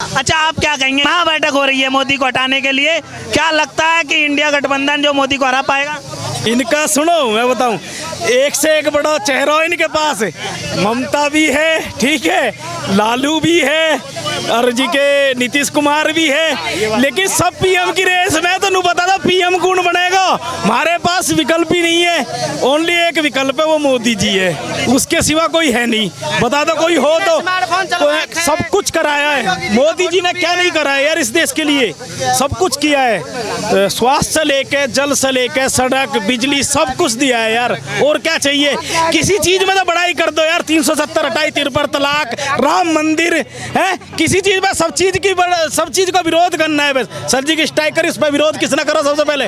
अच्छा, आप क्या कहेंगे? कहाँ बैठक हो रही है मोदी को हटाने के लिए? क्या लगता है कि इंडिया गठबंधन जो मोदी को हरा पाएगा? इनका सुनो, मैं बताऊं, एक से एक बड़ा चेहरा इनके पास है। ममता भी है, ठीक है, लालू भी है, और जी के नीतीश कुमार भी है, लेकिन सब पीएम की रेस में। तो नहीं पता था पीएम कौन बनेगा। हमारे पास विकल्प ही नहीं है, ओनली एक विकल्प है, वो मोदी जी है, उसके सिवा कोई है नहीं। बता दो कोई हो तो सब कुछ कराया है मोदी जी ने, क्या नहीं कराया यार इस देश के लिए? सब कुछ किया है, स्वास्थ्य से लेके, जल से लेके, सड़क, बिजली, सब कुछ दिया है यार। और क्या चाहिए? किसी चीज में तो बढ़ाई कर दो यार। 370 हटाई, 53 तलाक, राम मंदिर है, किसी चीज में सब चीज का विरोध करना है बस। सर्जिकल स्ट्राइक कर, इस पर विरोध किसने करा? सबसे पहले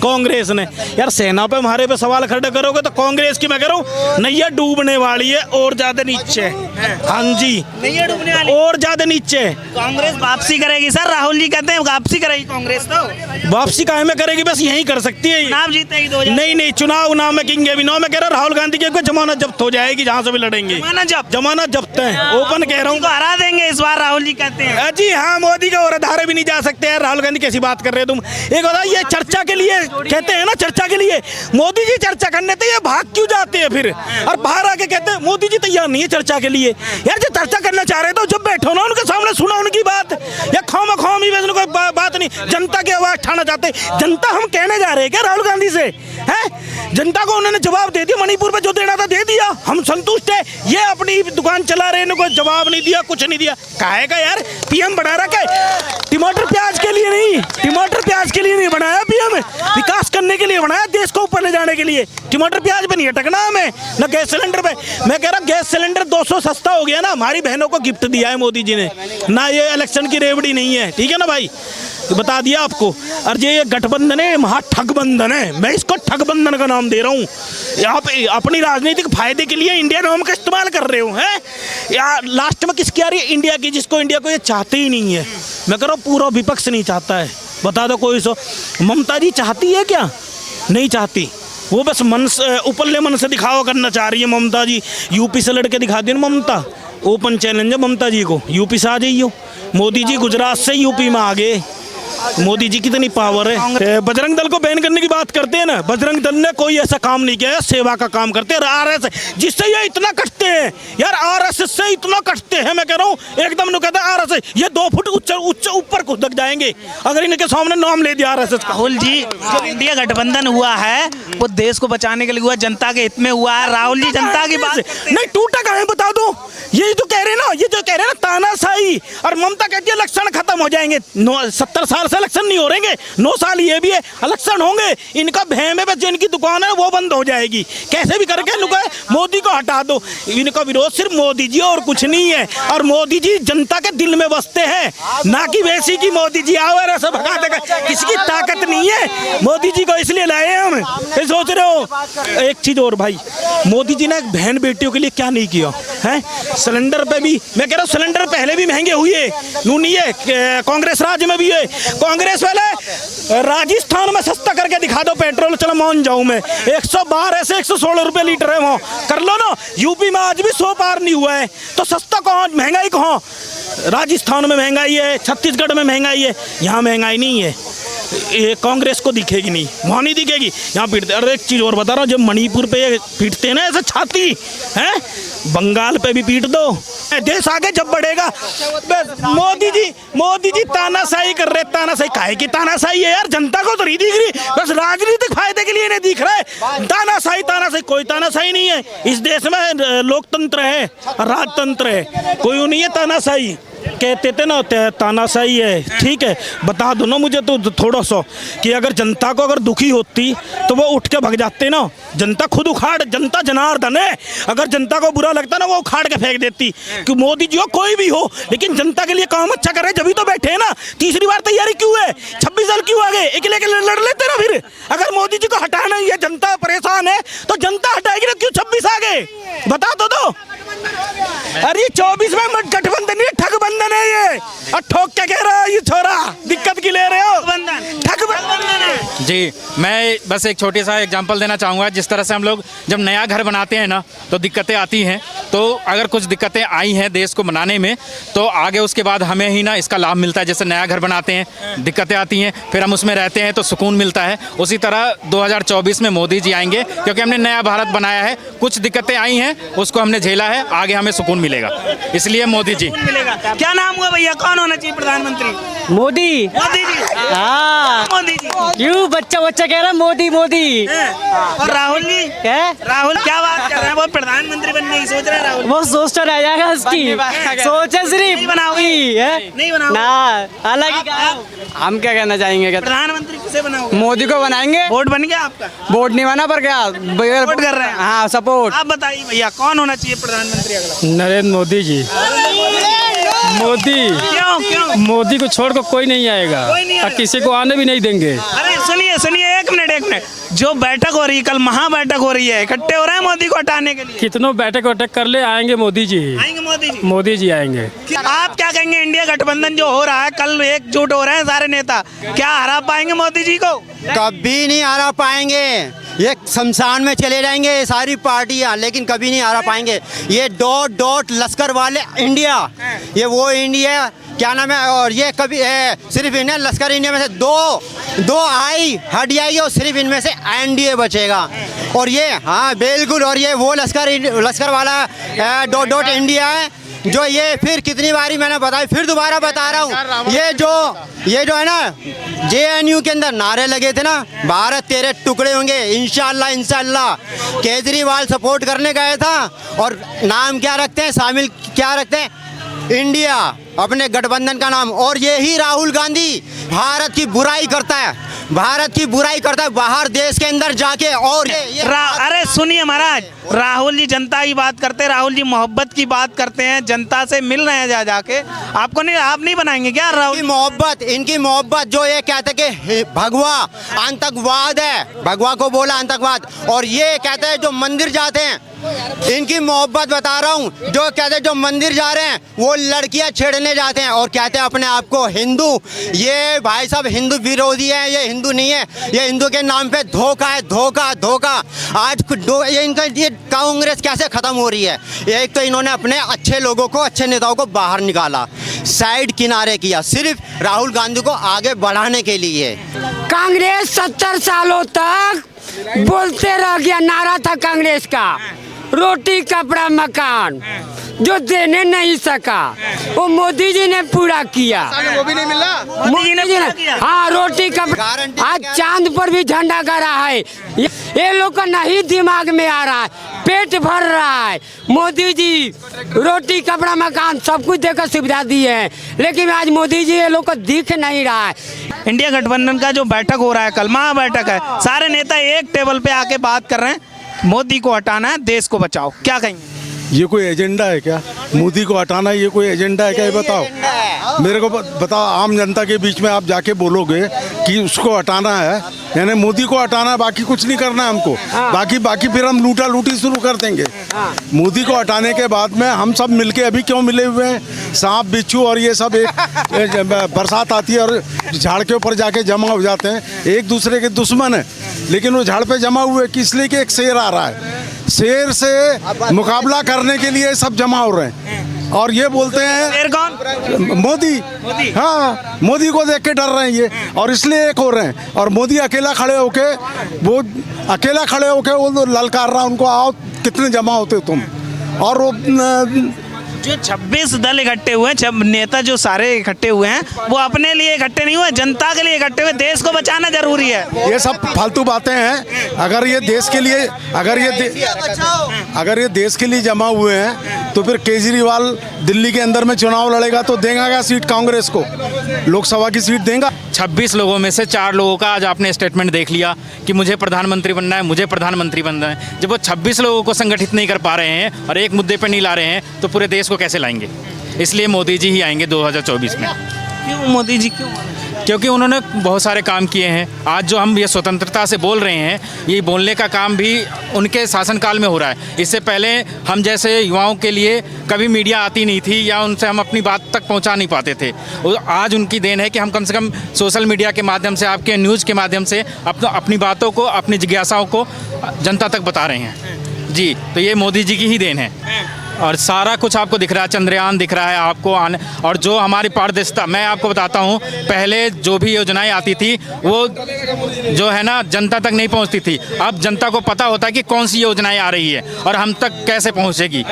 कांग्रेस ने। यार सेना पे हमारे पे सवाल खड़े करोगे तो कांग्रेस की मैं कह रहा हूँ नैया डूबने वाली है, और ज्यादा नीचे। हाँ जी, नैया डूबने वाली, और ज्यादा नीचे। कांग्रेस वापसी करेगी सर, राहुल जी कहते हैं वापसी करेगी कांग्रेस। तो वापसी काहे में करेगी? बस यही कर सकती है। चुनाव जीतेगी 2000। नहीं, चुनाव नाम में किंग भी नो, मैं कह रहा हूँ राहुल गांधी की जमानत जब्त हो जाएगी, जहाँ से भी लड़ेंगे। जमानत जब्त है, ओपन कह रहा हूँ। हरा देंगे इस बार, राहुल जी कहते हैं। जी हाँ, मोदी के और धारे भी नहीं जा सकते यार। राहुल गांधी कैसी बात कर रहे हो तुम? एक बताओ, ये चर्चा के लिए कहते हैं ना, चर्चा के लिए मोदी जी चर्चा करने थे, ये भाग क्यों जाते हैं फिर? और बाहर आके कहते हैं मोदी जी तैयार नहीं है चर्चा के लिए। यार जो चर्चा करना चाह रहे थे जब बैठो ना उनके सामने, सुनो उनकी बात। या खाम ही कोई बात नहीं, जनता की आवाज उठाना चाहते। जनता हम कहने जा रहे हैं क्या राहुल गांधी से? हैं, जनता को उन्होंने जवाब दे दिया, मणिपुर पे जो देना था दे दिया, हम संतुष्ट है। ये अपनी दुकान चला रहे हैं, कोई जवाब नहीं दिया, कुछ नहीं दिया। काहे का यार? पीएम बना रखा है, टमाटर प्याज के लिए नहीं, टमाटर प्याज के लिए नहीं बनाया पीएम, विकास करने के लिए बनाया, देश को ऊपर ले जाने के लिए। टमाटर प्याज पे नहीं अटकना हमें, न गैस सिलेंडर पे। मैं कह रहा गैस सिलेंडर 200 सस्ता हो गया ना, हमारी बहनों को गिफ्ट दिया है मोदी जी ने ना, ये इलेक्शन की रेवड़ी नहीं है, ठीक है ना भाई? तो बता दिया आपको। और ये गठबंधन है, महा ठगबंधन है, मैं इसको ठगबंधन का नाम दे रहा हूँ। आप अपनी राजनीतिक फायदे के लिए इंडिया नाम का इस्तेमाल कर रहे हो, हैं? यार लास्ट में किसकी आ रही है? इंडिया की, जिसको इंडिया को ये चाहते ही नहीं है। मैं कह रहा हूँ पूरा विपक्ष नहीं चाहता है। बता दो कोई सो। ममता जी चाहती है क्या? नहीं चाहती, वो बस मन से, उपल्ले मन से दिखावा करना चाह रही है ममता जी। यूपी से लड़के दिखा दी ना ममता, ओपन चैलेंज है ममता जी को, यूपी से आ जाइयो। मोदी जी गुजरात से यूपी में आ गए, मोदी जी कितनी पावर है। बजरंग दल को बैन करने की बात करते हैं ना, बजरंग दल ने कोई ऐसा काम नहीं किया है, सेवा का काम करते हैं। आरएसएस जिससे ये इतना कटते हैं यार, आरएसएस से इतना कटते हैं, मैं कह रहा हूँ एकदम नु कहता है आरएसएस, ये 2 फुट ऊपर कूद जाएंगे अगर इनके सामने नाम ले दिया आरएसएस का। राहुल जी, जो इंडिया गठबंधन हुआ है वो देश को बचाने के लिए हुआ, जनता के हित में हुआ है। राहुल जी जनता की बात नहीं, टूटा कहाँ है बता दो? ये जो कह रहे ना, ये जो कह रहे ना तानाशाही, और ममता कहती है इलेक्शन खत्म हो जाएंगे। 70 साल से इलेक्शन नहीं हो रहेंगे, 9 साल ये भी है, इलेक्शन होंगे। इनका भैमे पे जिनकी दुकान है वो बंद हो जाएगी, कैसे भी करके मोदी को हटा दो। इनका विरोध सिर्फ मोदी जी और कुछ नहीं है, और मोदी जी जनता के दिल में बसते हैं, ना कि वैसी की मोदी जी आओ ऐसे भगा देगा, किसकी ताकत नहीं है। मोदी जी को इसलिए लाए हम, ये सोच रहे हो। एक चीज और भाई, मोदी जी ने बहन बेटियों के लिए क्या नहीं किया है? सिलेंडर पे भी मैं कह रहा हूँ, सिलेंडर पहले भी महंगे हुए, नहीं है कांग्रेस राज में भी है। कांग्रेस वाले राजस्थान में सस्ता करके दिखा दो पेट्रोल, चलो मान जाऊं मैं, 112 से 116 रुपए लीटर है, वहाँ कर लो ना। यूपी में आज भी 100 पार नहीं हुआ है, तो सस्ता कहाँ, महंगाई कहाँ? राजस्थान में महंगाई है, छत्तीसगढ़ में महंगाई है, यहाँ महंगाई नहीं है। ये कांग्रेस को दिखेगी नहीं, वहाँ नहीं दिखेगी, यहाँ पीटते। अरे एक चीज़ और बता रहा हूँ, जब मणिपुर पे ये पीटते हैं ना ऐसे छाती, हैं, बंगाल पे भी पीट दो, देश आगे जब बढ़ेगा। मोदी जी तानाशाही कर रहे, तानाशाही काहे की तानाशाही है यार? जनता को तो नहीं दिख रही, बस राजनीतिक फायदे के लिए नहीं दिख रहा है। तानाशाही कोई तानाशाही नहीं है इस देश में, लोकतंत्र है, राजतंत्र है, कोई नहीं है तानाशाही। कहते थे ना तानाशाही है, ठीक है, बता दो ना मुझे तो थोड़ा सा कि अगर जनता को अगर दुखी होती तो वो उठ के भग जाते ना। जनता खुद उखाड़, जनता जनार्दन है, अगर जनता को बुरा लगता ना वो उखाड़ के फेंक देती। कि मोदी जी हो कोई भी हो, लेकिन जनता के लिए काम अच्छा कर रहे, जब तो बैठे हैं ना। तीसरी बार तैयारी क्यों है? 26 साल क्यों आ गए? अकेले लड़ लेते ना फिर। अगर मोदी जी को हटाना ही है, जनता परेशान है तो जनता हटाएगी ना, क्यों 26 आ गए? बता दो। अरे 24 में गठबंधन नहीं, ठगबंधन है ये। और ठोक के कह रहा है ये छोरा, दिक्कत की ले रहे हो? ठगबंधन है। जी, मैं बस एक छोटी सा एग्जांपल देना चाहूँगा। जिस तरह से हम लोग जब नया घर बनाते हैं ना, तो दिक्कतें आती हैं। तो अगर कुछ दिक्कतें आई हैं देश को बनाने में, तो आगे उसके बाद हमें ही ना इसका लाभ मिलता है। जैसे नया घर बनाते हैं, दिक्कतें आती हैं, फिर हम उसमें रहते हैं तो सुकून मिलता है। उसी तरह 2024 में मोदी जी आएंगे, क्योंकि हमने नया भारत बनाया है। कुछ दिक्कतें आई हैं, उसको हमने झेला है, आगे हमें सुकून मिलेगा, इसलिए मोदी जी। मिलेगा। क्या नाम हुआ भैया, कौन होना चाहिए प्रधानमंत्री? मोदी। मोदी जी। हाँ, मोदी जी। क्यों बच्चा बच्चा कह रहा है मोदी मोदी? और राहुल जी? क्या? राहुल क्या बात कर रहे हैं? वो प्रधानमंत्री बनने की सोच रहे हैं राहुल। वो सोचता रह जाएगा उसकी सोचे सिर्फ नहीं बनाओगे? नहीं बनाओगे? ना, हालांकि हम क्या कहना चाहेंगे, प्रधानमंत्री किसे बनाओगे? मोदी को बनाएंगे। वोट बन गया आपका? वोट नहीं बना पर क्या वोट कर रहे हैं? हाँ, सपोर्ट। आप बताइए भैया, कौन होना चाहिए प्रधानमंत्री अगला? नरेंद्र मोदी जी। मोदी क्यों? मोदी को छोड़ कर कोई नहीं आएगा कोई नहीं आएगा। और किसी को आने भी नहीं देंगे। अरे सुनिए एक मिनट। जो बैठक हो रही है, कल महाबैठक हो रही है, इकट्ठे हो रहे हैं मोदी को हटाने के लिए। कितनों बैठक वैठक कर ले, आएंगे मोदी जी। आएंगे मोदी जी? मोदी जी आएंगे। आप क्या कहेंगे, इंडिया गठबंधन जो हो रहा है, कल एकजुट हो रहे हैं सारे नेता, क्या हरा पाएंगे मोदी जी को? कभी नहीं हरा पाएंगे। ये शमशान में चले जाएंगे ये सारी पार्टियां, लेकिन कभी नहीं हरा पाएंगे। ये डॉट लश्कर वाले इंडिया, ये वो इंडिया क्या नाम है, और ये कभी सिर्फ इन्हें लश्कर इंडिया में से दो हट जाएगी और सिर्फ इनमें से एनडीए बचेगा। और ये हाँ बिल्कुल, और ये वो लश्कर वाला डॉट इंडिया है जो ये फिर कितनी बारी मैंने बताया, फिर दोबारा बता रहा हूँ। ये जो है ना, JNU के अंदर नारे लगे थे ना, भारत तेरे टुकड़े होंगे, इंशाल्लाह। केजरीवाल सपोर्ट करने गए था और नाम क्या रखते हैं, शामिल क्या रखते हैं, इंडिया, अपने गठबंधन का नाम। और यही राहुल गांधी भारत की बुराई करता है, बाहर देश के अंदर जाके। और अरे सुनिए महाराज, राहुल जी जनता की बात करते हैं, राहुल जी मोहब्बत की बात करते हैं, जनता से मिल रहे हैं जाके। आप नहीं बनाएंगे क्या राहुल? इनकी मोहब्बत जो ये कहते कि भगवा आतंकवाद है, भगवा को बोला आतंकवाद। और ये कहते हैं जो मंदिर जाते हैं, इनकी मोहब्बत बता रहा हूँ, जो कहते हैं जो मंदिर जा रहे हैं वो लड़कियां छेड़ने जाते हैं और कहते हैं अपने आप को हिंदू। ये भाई साहब हिंदू विरोधी है, ये हिंदू नहीं है, ये हिंदू के नाम पे धोखा है, धोखा। आज ये कांग्रेस कैसे खत्म हो रही है? एक तो इन्होंने अपने अच्छे लोगों को, अच्छे नेताओं को बाहर निकाला, साइड किनारे किया, सिर्फ राहुल गांधी को आगे बढ़ाने के लिए। कांग्रेस 70 सालों तक बोलते रह गया, नारा था कांग्रेस का, रोटी कपड़ा मकान, जो देने नहीं सका वो मोदी जी ने पूरा किया। वो भी नहीं मिल रहा, मोदी जी ने हाँ, रोटी कपड़ा। आज चांद पर भी झंडा गाड़ा है। ये लोग का नहीं दिमाग में आ रहा है, पेट भर रहा है। मोदी जी रोटी कपड़ा मकान सब कुछ देकर सुविधा दी है, लेकिन आज मोदी जी ये लोग को दिख नहीं रहा है। इंडिया गठबंधन का जो बैठक हो रहा है, कल महाबैठक है, सारे नेता एक टेबल पे आके बात कर रहे हैं, मोदी को हटाना है, देश को बचाओ। क्या कहेंगे? ये कोई एजेंडा है क्या? मोदी को हटाना ये कोई एजेंडा है क्या? ये बताओ मेरे को, बताओ। आम जनता के बीच में आप जाके बोलोगे कि उसको हटाना है, यानी मोदी को हटाना है, बाकी कुछ नहीं करना है हमको। बाकी फिर हम लूटा लूटी शुरू कर देंगे। मोदी को हटाने के बाद में हम सब मिलके अभी क्यों मिले हुए हैं, सांप बिच्छू और ये सब एक बरसात आती है और झाड़ के ऊपर जाके जमा हो जाते हैं, एक दूसरे के दुश्मन है, लेकिन वो झाड़ पे जमा हुए किस लिए कि एक शेर आ रहा है, शेर से मुकाबला करने के लिए सब जमा हो रहे हैं। और ये बोलते हैं शेर कौन? मोदी। हाँ, मोदी को देख के डर रहे हैं ये, और इसलिए एक हो रहे हैं। और मोदी अकेला खड़े होके वो ललकार रहा उनको, आओ कितने जमा होते तुम। और वो जो 26 दल इकट्ठे हुए हैं, नेता जो सारे इकट्ठे हुए हैं, वो अपने लिए इकट्ठे नहीं हुए, जनता के लिए इकट्ठे हुए। देश को बचाना जरूरी है। ये सब फालतू बातें हैं। अगर ये देश के लिए अगर ये देश के लिए जमा हुए हैं, तो फिर केजरीवाल दिल्ली के अंदर में चुनाव लड़ेगा तो देगा क्या सीट कांग्रेस को? लोकसभा की सीट देगा। 26 लोगों में से 4 लोगों का आज आपने स्टेटमेंट देख लिया कि मुझे प्रधानमंत्री बनना है। जब वो 26 लोगों को संगठित नहीं कर पा रहे हैं और एक मुद्दे पर नहीं ला रहे हैं, तो पूरे देश को कैसे लाएंगे? इसलिए मोदी जी ही आएंगे 2024 में। क्यों मोदी जी? क्यों? क्योंकि उन्होंने बहुत सारे काम किए हैं। आज जो हम ये स्वतंत्रता से बोल रहे हैं, ये बोलने का काम भी उनके शासनकाल में हो रहा है। इससे पहले हम जैसे युवाओं के लिए कभी मीडिया आती नहीं थी या उनसे हम अपनी बात तक पहुंचा नहीं पाते थे। आज उनकी देन है कि हम कम से कम सोशल मीडिया के माध्यम से, आपके न्यूज़ के माध्यम से अपनी बातों को, अपनी जिज्ञासाओं को जनता तक बता रहे हैं। जी, तो ये मोदी जी की ही देन है और सारा कुछ आपको दिख रहा है, चंद्रयान दिख रहा है आपको आने। और जो हमारी पारदर्शिता, मैं आपको बताता हूँ, पहले जो भी योजनाएं आती थी वो जो है ना जनता तक नहीं पहुँचती थी। अब जनता को पता होता है कि कौन सी योजनाएं आ रही है और हम तक कैसे पहुँचेगी।